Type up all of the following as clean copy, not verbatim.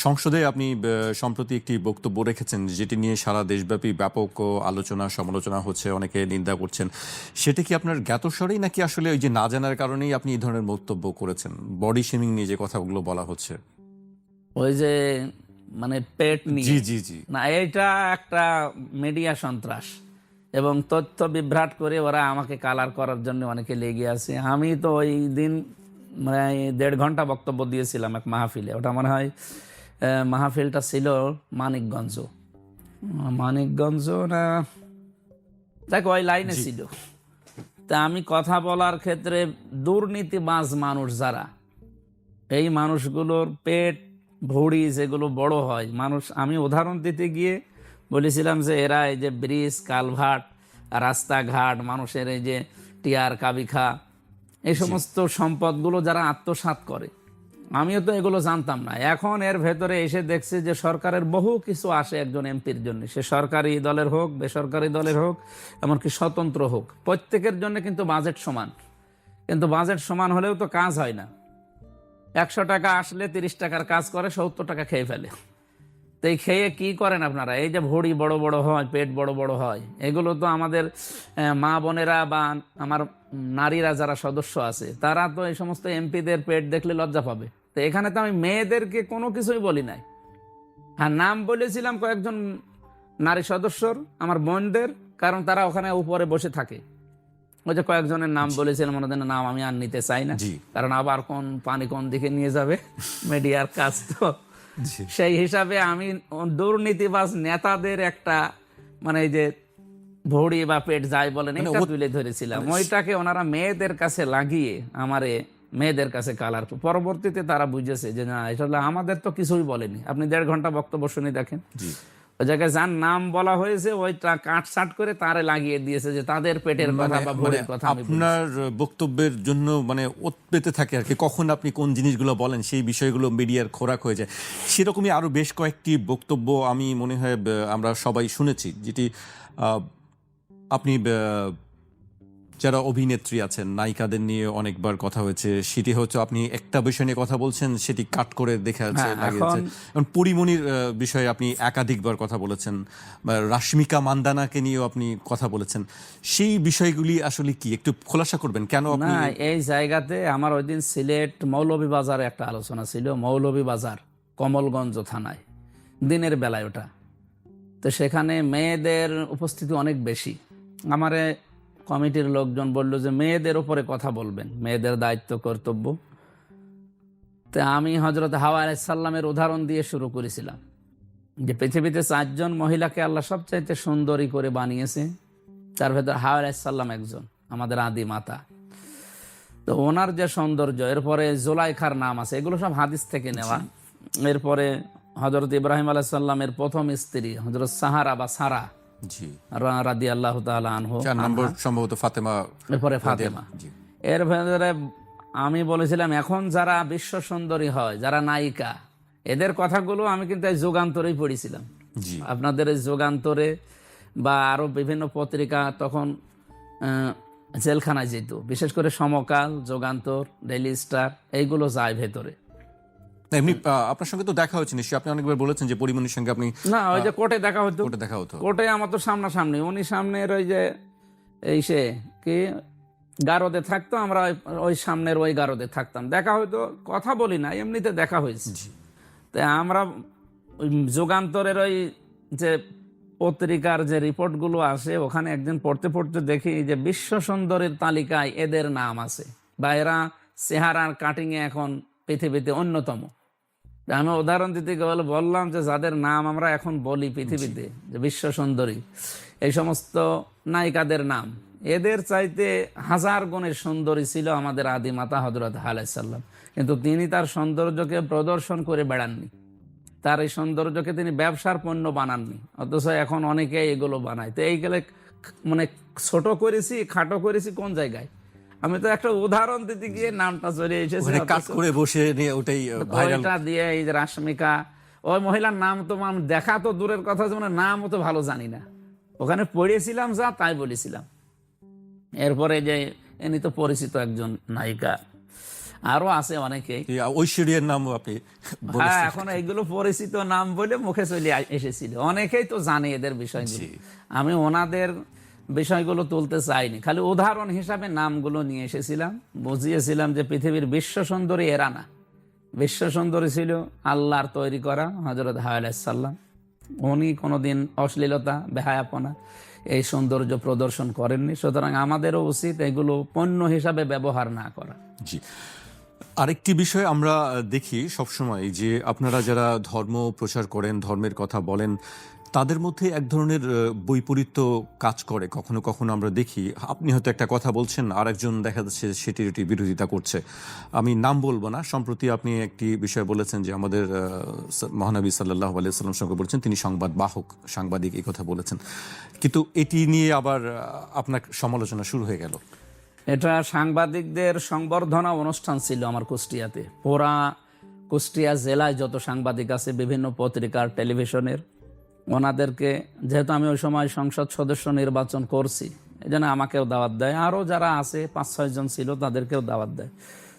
সংসদে আপনি সম্প্রতি একটি বক্তব্য রেখেছেন যেটি নিয়ে সারা দেশব্যাপী ব্যাপক আলোচনা সমালোচনা হচ্ছে, অনেকে নিন্দা করছেন। সেটা কি আপনার জ্ঞাতস্বরেই নাকি আসলে ওই যে না জানার কারণেই আপনি এই ধরনের বক্তব্য করেছেন? বডি শেমিং নিয়ে যে কথাগুলো বলা হচ্ছে, ওই যে মানে পেট নিয়ে, জি জি জি, না এইটা একটা মিডিয়া সন্ত্রাস এবং তথ্য বিভ্রাট করে ওরা আমাকে কালার করার জন্য অনেকে লেগে আছে। আমি তো ওই দিন মানে 1.5 ঘন্টা বক্তব্য দিয়েছিলাম এক মাহফিলে। ওটা মনে হয় মাহফিলটা ছিল মানিকগঞ্জ না, দেখো ওই লাইনে ছিল। তা আমি কথা বলার ক্ষেত্রে দুর্নীতিবাজ মানুষ যারা, এই মানুষগুলোর পেট ভুঁড়ি যেগুলো বড় হয় মানুষ, আমি উদাহরণ দিতে গিয়ে বলেছিলাম যে এরা এই যে ব্রিজ কালভার্ট রাস্তাঘাট মানুষের এই যে টিয়ার কাবিখা এই সমস্ত সম্পদগুলো যারা আত্মসাৎ করে, আমিও তো এগুলো জানতাম না। এখন এর ভেতরে এসে দেখছি যে সরকারের বহু কিছু আসে একজন এমপির জন্য, সে সরকারি দলের হোক বেসরকারি দলের হোক এমনকি স্বতন্ত্র হোক, প্রত্যেকের জন্য কিন্তু বাজেট সমান। কিন্তু বাজেট সমান হলেও তো কাজ হয় না। 100 টাকা আসলে 30 টাকার কাজ করে 70 টাকা খেয়ে ফেলে। তো এই খেয়ে কি করেন আপনারা? এই যে ভুঁড়ি বড় বড় হয়, পেট বড় বড় হয়, এগুলো তো আমাদের মা বোনেরা বা আমার নারীরা যারা সদস্য আছে তারা তো এই সমস্ত এমপিদের পেট দেখলে লজ্জা পাবে। তো এখানে তো আমি মেয়েদেরকে কোনো কিছুই বলি নাই। হ্যাঁ, নাম বলেছিলাম কয়েকজন নারী সদস্যর, আমার বোনদের, কারণ তারা ওখানে উপরে বসে থাকে। ওই যে কয়েকজনের নাম বলেছিলাম, ওনাদের নাম আমি আর নিতে চাই না, কারণ আবার পানি কোন দিকে নিয়ে যাবে, মিডিয়ার কাজ তো। সেই হিসাবে আমি দুর্নীতিবাজ নেতাদের একটা মানে এই যে ভুঁড়ি বা পেট যাই বলেন এটা তুলে ধরেছিলাম। ওইটাকে ওনারা মেয়েদের কাছে লাগিয়ে আমারে মেয়েদের কাছে কালার, পরবর্তীতে তারা বুঝেছে যে না, এটা আমাদের তো কিছুই বলেনি। আপনি 1.5 ঘন্টা বক্তব্য শুনে দেখেন, ওই জায়গায় যার নাম বলা হয়েছে ওইটা কাটছাট করে তারে লাগিয়ে দিয়েছে যে তাদের পেটের কথা বা ভুঁড়ির কথা। আপনার বক্তব্যের জন্য মানে ওত পেতে থাকে আর কি, কখন আপনি কোন জিনিসগুলো বলেন সেই বিষয়গুলো মিডিয়ার খোরাক হয়ে যায়। সেরকমই আরো বেশ কয়েকটি বক্তব্য আমি মনে হয় আমরা সবাই শুনেছি, যেটি আপনি যারা অভিনেত্রী আছেন নায়িকাদের নিয়ে অনেকবার কথা হয়েছে। সেটি হচ্ছে আপনি একটা বিষয় নিয়ে কথা বলছেন, সেটি কাট করে দেখা যাচ্ছে লাগিয়েছে। পরিমণির বিষয়ে আপনি একাধিকবার কথা বলেছেন, রাশ্মিকা মান্দানাকে নিয়েও আপনি কথা বলেছেন। সেই বিষয়গুলি আসলে কি একটু খোলাসা করবেন কেন আপনি? না, এই জায়গাতে আমার ওই দিন সিলেট মৌলভীবাজারে একটা আলোচনা ছিল, মৌলভীবাজার কমলগঞ্জ থানায়, দিনের বেলায় ওটা। তো সেখানে মেয়েদের উপস্থিতি অনেক বেশি। আমারে কমিটির লোকজন বলল যে মেয়েদের উপরে কথা বলবেন, মেয়েদের দায়িত্ব কর্তব্য। তো আমি হযরত হাওয়া আলাইহিস সালামের উদাহরণ দিয়ে শুরু করেছিলাম যে পৃথিবীতে 4 জন মহিলাকে আল্লাহ সবচাইতে সুন্দরী করে বানিয়েছে, তার ভেতর হাওয়া আলাইহিস সালাম একজন, আমাদের আদি মাতা। তো ওনার যে সৌন্দর্য, এরপরে জুলাইখার নাম আছে, এগুলো সব হাদিস থেকে নেওয়া। এরপরে হযরত ইব্রাহিম আলাইহিস সালামের প্রথম স্ত্রী হযরত সাহারা বা সারা রাদিয়াল্লাহু তাআলা আনহু, 4 নম্বর সম্ভবত ফাতেমা, এরপরে ফাতেমা। এর ভেতরে আমি বলেছিলাম এখন যারা বিশ্ব সুন্দরী হয়, যারা নায়িকা, এদের কথাগুলো আমি কিন্তু এই যুগান্তরেই পড়েছিলাম। আপনাদের এই যুগান্তরে বা আরো বিভিন্ন পত্রিকা তখন জেলখানায় যেত, বিশেষ করে সমকাল, যুগান্তর, ডেইলি স্টার, এইগুলো যায় ভেতরে। এমনি আপনার সঙ্গে তো দেখা হয়েছে নিশ্চয়ই, আপনি অনেকবার বলেছেন যে পরিমণির সঙ্গে আপনি। না, ওই যে কোর্টে দেখা হতো, কোর্টে আমার তো সামনাসামনি, উনি সামনের ওই যে এই সে কি গারদে থাকতো, আমরা ওই সামনের ওই গারদে থাকতাম, দেখা হয়তো, কথা বলি না, এমনিতে দেখা হয়েছে। তাই আমরা ওই যুগান্তরের ওই যে পত্রিকার যে রিপোর্টগুলো আসে ওখানে একদিন পড়তে পড়তে দেখি যে বিশ্ব সুন্দরীর তালিকায় এদের নাম আছে, বা এরা চেহারার কাটিংয়ে এখন পৃথিবীতে অন্যতম। আমি উদাহরণ দিতে গেলে বললাম যে যাদের নাম আমরা এখন বলি পৃথিবীতে যে বিশ্ব সুন্দরী, এই সমস্ত নায়িকাদের নাম, এদের চাইতে 1000 গুণের সুন্দরী ছিল আমাদের আদি মাতা হযরত হাওয়া আলাইহিস সালাম। কিন্তু তিনি তার সৌন্দর্যকে প্রদর্শন করে বেড়াননি, তার এই সৌন্দর্যকে তিনি ব্যবসার পণ্য বানাননি, অথচ এখন অনেকে এগুলো বানায়। তো এই গেলে মানে ছোট করেছি খাটো করেছি কোন জায়গায়? আমি তো একটা উদাহরণ দিতে গিয়ে নামটা চলে এসেছে, কাট করে বসে নিয়ে ওটাই ভাইরাল দিয়ে। এই যে রাশ্মিকা, ওই মহিলার নাম তো দেখা তো দূরের কথা, যেমন নামও তো ভালো জানি না, ওখানে পড়েছিলাম যা তাই বলেছিলাম। এরপরে যে এনি তো পরিচিত একজন নায়িকা, আরো আছে অনেকেই। এই ঐশ্বরিয়ার নামও আপনি হ্যাঁ, বলেছেন। এখন এইগুলো পরিচিত নাম বলে মুখে চলে এসেছিল, অনেকেই তো জানে এদের বিষয়গুলো। আমি ওনাদের বিষয়গুলো তুলতে চাইনি, খালি উদাহরণ হিসাবে নামগুলো নিয়ে এসেছিলাম, বুঝিয়েছিলাম যে পৃথিবীর বিশ্ব সুন্দরী এরা না, বিশ্ব সুন্দরী ছিল আল্লাহর তৈরি করা হযরত হাওয়া আলাইহিস সালাম। উনি কোনোদিন অশ্লীলতা, বেহায়াপনা এই সৌন্দর্য প্রদর্শন করেননি। সুতরাং আমাদেরও উচিত এগুলো পণ্য হিসাবে ব্যবহার না করা। জি, আরেকটি বিষয় আমরা দেখি সবসময় যে আপনারা যারা ধর্ম প্রচার করেন, ধর্মের কথা বলেন, তাদের মধ্যে এক ধরনের বৈপরীত্য কাজ করে। কখনো কখনো আমরা দেখি আপনি হয়তো একটা কথা বলছেন, আর একজন দেখা যাচ্ছে সেটির বিরোধিতা করছে। আমি নাম বলবো না। সম্প্রতি আপনি একটি বিষয় বলেছেন যে আমাদের মহানবী সাল্লাল্লাহু আলাইহি ওয়াসাল্লাম সঙ্গে বলেছেন তিনি সংবাদ বাহক, সাংবাদিক, এই কথা বলেছেন, কিন্তু এটি নিয়ে আবার আপনার সমালোচনা শুরু হয়ে গেল। এটা সাংবাদিকদের সংবর্ধনা অনুষ্ঠান ছিল আমার কুষ্টিয়াতে। পুরা কুষ্টিয়া জেলায় যত সাংবাদিক আছে বিভিন্ন পত্রিকার, টেলিভিশনের, ওনাদেরকে, যেহেতু আমি ওই সময় সংসদ সদস্য নির্বাচন করছি, এই জন্য আমাকেও দাওয়াত দেয়, আরও যারা আছে 5-6 জন ছিল তাদেরকেও দাওয়াত দেয়।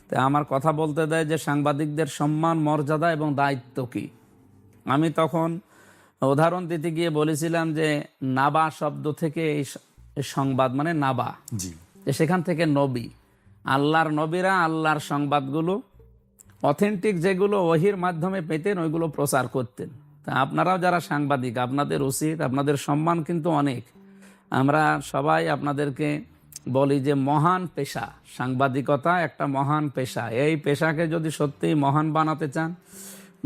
তো আমার কথা বলতে দেয় যে সাংবাদিকদের সম্মান, মর্যাদা এবং দায়িত্ব কি। আমি তখন উদাহরণ দিতে গিয়ে বলেছিলাম যে নাবা শব্দ থেকে এই সংবাদ মানে নাবা, জি, যে সেখান থেকে নবী, আল্লাহর নবীরা আল্লাহর সংবাদগুলো অথেন্টিক যেগুলো ওহির মাধ্যমে পেতেন ওইগুলো প্রচার করতেন। তা আপনারাও যারা সাংবাদিক, আপনাদের উচিত, আপনাদের সম্মান কিন্তু অনেক। আমরা সবাই আপনাদেরকে বলি যে মহান পেশা সাংবাদিকতা, একটা মহান পেশা। এই পেশাকে যদি সত্যিই মহান বানাতে চান,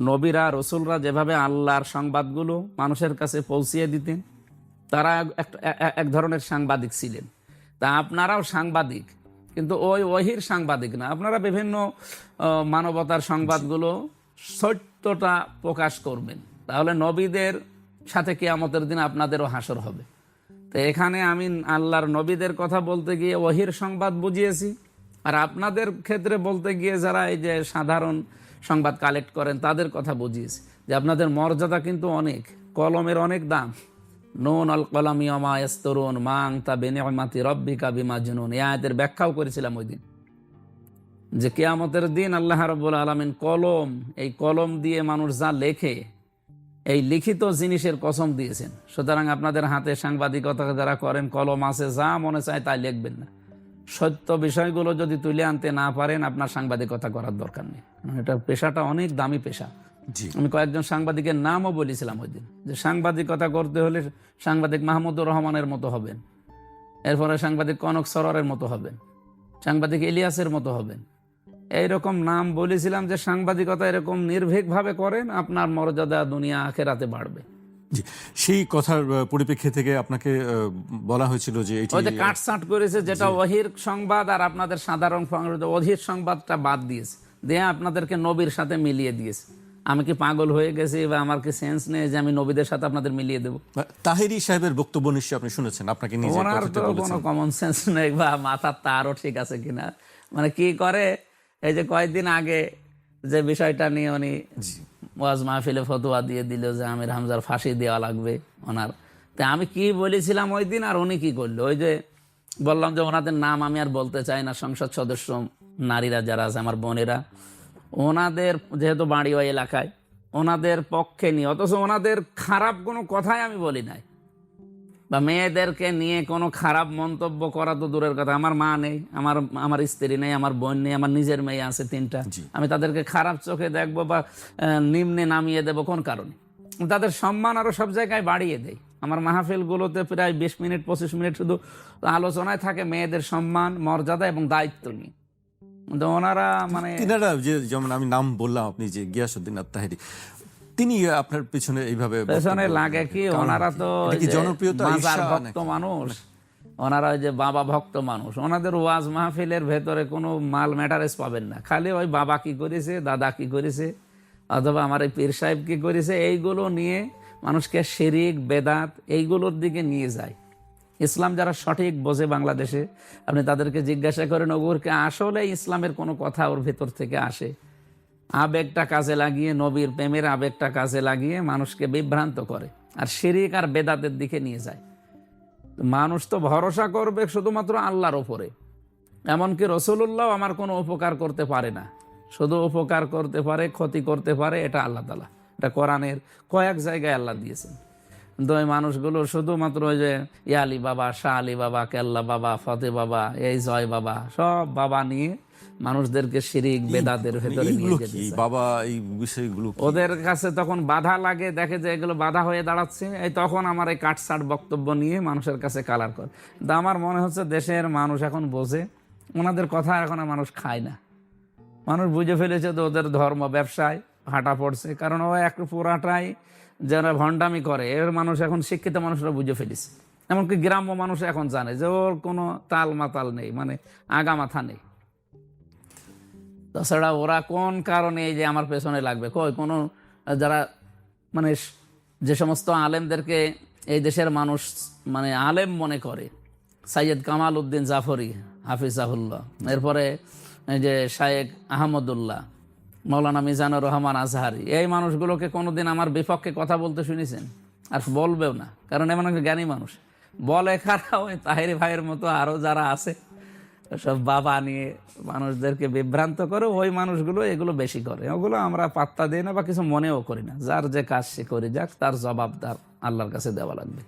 নবীরা, রসুলরা যেভাবে আল্লাহর সংবাদগুলো মানুষের কাছে পৌঁছিয়ে দিতেন, তারা এক ধরনের সাংবাদিক ছিলেন। তা আপনারাও সাংবাদিক, কিন্তু ওই ওহির সাংবাদিক না। আপনারা বিভিন্ন মানবতার সংবাদগুলো সত্যটা প্রকাশ করবেন, তাহলে নবীদের সাথে কিয়ামতের দিন আপনাদেরও হাসর হবে। তো এখানে আমি আল্লাহর নবীদের কথা বলতে গিয়ে ওহির সংবাদ বুঝিয়েছি, আর আপনাদের ক্ষেত্রে বলতে গিয়ে যারা এই যে সাধারণ সংবাদ কালেক্ট করেন তাদের কথা বুঝিয়েছি যে আপনাদের মর্যাদা কিন্তু অনেক, কলমের অনেক দাম। নুন আল কলামি ওমা ইয়াসতুরুন মা আনতা বিনিআমাতি রাব্বিকা বিমাজনুন। এই আয়াতের ব্যাখ্যাও করেছিলাম ওই দিন, যে কিয়ামতের দিন আল্লাহ রাব্বুল আলামিন কলম, এই কলম দিয়ে মানুষ যা লেখে, এই লিখিত জিনিসের কসম দিয়েছেন। সুতরাং আপনাদের হাতে সাংবাদিকতা যারা করেন, কলম আছে, যা মনে চায় তাই লিখবেন না। সত্য বিষয়গুলো যদি তুলে আনতে না পারেন, আপনার সাংবাদিকতা করার দরকার নেই। এটা পেশাটা অনেক দামি পেশা। জি, আমি কয়েকজন সাংবাদিকের নামও বলেছিলাম ওই দিন, যে সাংবাদিকতা করতে হলে সাংবাদিক মাহমুদুর রহমানের মতো হবেন, এরপরে সাংবাদিক কনক সরোয়ারের মতো হবেন, সাংবাদিক ইলিয়াসের মতো হবেন। এইরকম নাম বলেছিলাম যে সাংবাদিকতা এরকম নির্ভীকভাবে করেন, আপনার মর্যাদা দুনিয়া আখেরাতে বাড়বে। জি, সেই কথার পরিপ্রেক্ষিতে থেকে আপনাকে বলা হয়েছিল যে এটি ওই যে কাটছাঁট করেছে, যেটা ওহির সংবাদ আর আপনাদের সাধারণ সংবাদ, ওহির সংবাদটা বাদ দিয়েছে, দিয়ে আপনাদেরকে নবীর সাথে মিলিয়ে দিয়েছে। আমি কি পাগল হয়ে গেছি বা আমার কি সেন্স নেই যে আমি নবীদের সাথে আপনাদের মিলিয়ে দেবো? তাহেরি সাহেবের বক্তব্য নিশ্চয়ই আপনি শুনেছেন, আপনাকে নিজে ওনার তো কোনো কমন সেন্স নেই, বা মাথার তারও ঠিক আছে কিনা, মানে কি করে। এই যে কয়েকদিন আগে যে বিষয়টা নিয়ে উনি ওয়াজ মাহফিলে ফতোয়া দিয়ে দিল যে আমির হামজার ফাঁসি দেওয়া লাগবে ওনার। তা আমি কি বলেছিলাম ওই দিন, আর উনি কি করলো? ওই যে বললাম যে ওনাদের নাম আমি আর বলতে চাই না, সংসদ সদস্য নারীরা যারা আছে, আমার বোনেরা, ওনাদের যেহেতু বাড়ি ওই এলাকায়, ওনাদের পক্ষে নিয়ে, অথচ ওনাদের খারাপ কোনো কথাই আমি বলি নাই, বা মেয়েদেরকে নিয়ে কোনো খারাপ মন্তব্য করা তো দূরের কথা। আমার মা নেই, আমার স্ত্রী নেই, আমার বোন নেই, আমার নিজের মেয়ে আছে 3টা। আমি তাদেরকে খারাপ চোখে দেখবো বা নিম্নে নামিয়ে দেবো কোন কারণে? তাদের সম্মান আরো সব জায়গায় বাড়িয়ে দেয়। আমার মাহফিলগুলোতে প্রায় 20 মিনিট 25 মিনিট শুধু আলোচনায় থাকে মেয়েদের সম্মান, মর্যাদা এবং দায়িত্ব নিয়ে। কিন্তু ওনারা মানে তিনারা যে, যেমন আমি নাম বললাম, আপনি যে গিয়াসউদ্দিন আত-তাহেরি, তিনি আপনার পিছনে এইভাবে পেছনে লাগে কি, ওনারা তো জনপ্রিয়তা মাজার ভক্ত মানুষ, ওনারা ওই যে বাবা ভক্ত মানুষ। ওনাদের ওয়াজ মাহফিলের ভেতরে কোনো মাল ম্যাটারেস পাবেন না, খালি ওই বাবা কি করেছে, দাদা কি করেছে, অথবা আমার এই পীর সাহেব কি করেছে, এইগুলো নিয়ে মানুষকে শিরিক, বেদাত এইগুলোর দিকে নিয়ে যায়। ইসলাম যারা সঠিক বোঝে বাংলাদেশে, আপনি তাদেরকে জিজ্ঞাসা করেন ওগুরকে আসলে ইসলামের কোনো কথা ওর ভেতর থেকে আসে? আবেগটা কাজে লাগিয়ে, নবীর প্রেমের আবেগটা কাজে লাগিয়ে মানুষকে বিভ্রান্ত করে, আর শিরিক আর বেদাতের দিকে নিয়ে যায়। মানুষ তো ভরসা করবে শুধুমাত্র আল্লাহর ওপরে, এমনকি রসুল্লাহ আমার কোনো উপকার করতে পারে না, শুধু উপকার করতে পারে, ক্ষতি করতে পারে, এটা আল্লাহ তাআলা, এটা কোরআনের কয়েক জায়গায় আল্লাহ দিয়েছেন। কিন্তু ওই মানুষগুলো শুধুমাত্র ওই যে ইয়ালি বাবা, শাহ আলী বাবা, কেল্লা বাবা, ফতে বাবা, এই জয় বাবা, সব বাবা নিয়ে মানুষদেরকে শিরিক বেদাতের ভেতরে নিয়ে এইগুলো যেতে কি চায়। বাবা, এই বিষয়গুলো কি? ওদের কাছে তখন বাধা লাগে, দেখে যে এগুলো বাধা হয়ে দাঁড়াচ্ছে, এই তখন আমার এই কাটসাট বক্তব্য নিয়ে মানুষের কাছে কালার করে। কিন্তু আমার মনে হচ্ছে দেশের মানুষ এখন বোঝে, ওনাদের কথা এখন আর মানুষ খায় না। মানুষ বুঝে ফেলেছে তো ওদের ধর্ম ব্যবসায় হাঁটা পড়ছে, কারণ ও এক পুরাটাই যারা ভণ্ডামি করে এর মানুষ এখন শিক্ষিত মানুষরা বুঝে ফেলেছে। এমনকি গ্রাম্য মানুষ এখন জানে যে ওর কোনো তাল মাতাল নেই, মানে আগা মাথা নেই। তাছাড়া ওরা কোন কারণে এই যে আমার পেছনে লাগবে, কই কোনো যারা মানে যে সমস্ত আলেমদেরকে এই দেশের মানুষ মানে আলেম মনে করে, সাইয়্যেদ কামাল উদ্দিন জাফরি হাফিজাহুল্লাহ, এরপরে এই যে শায়েখ আহমদুল্লাহ, মৌলানা মিজানুর রহমান আজহারি, এই মানুষগুলোকে কোনোদিন আমার বিপক্ষে কথা বলতে শুনেছেন? আর বলবেও না, কারণ এমন একটা জ্ঞানী মানুষ। বলে খারাপ ওই তাহেরি ভাইয়ের মতো আরো যারা আছে সব বাবা নিয়ে মানুষদেরকে বিভ্রান্ত করে, ওই মানুষগুলো এগুলো বেশি করে। ওগুলো আমরা পাত্তা দিই না বা কিছু মনেও করি না। যার যে কাজ সে করে যাক, তার জবাবদার আল্লাহর কাছে দেওয়া লাগবে।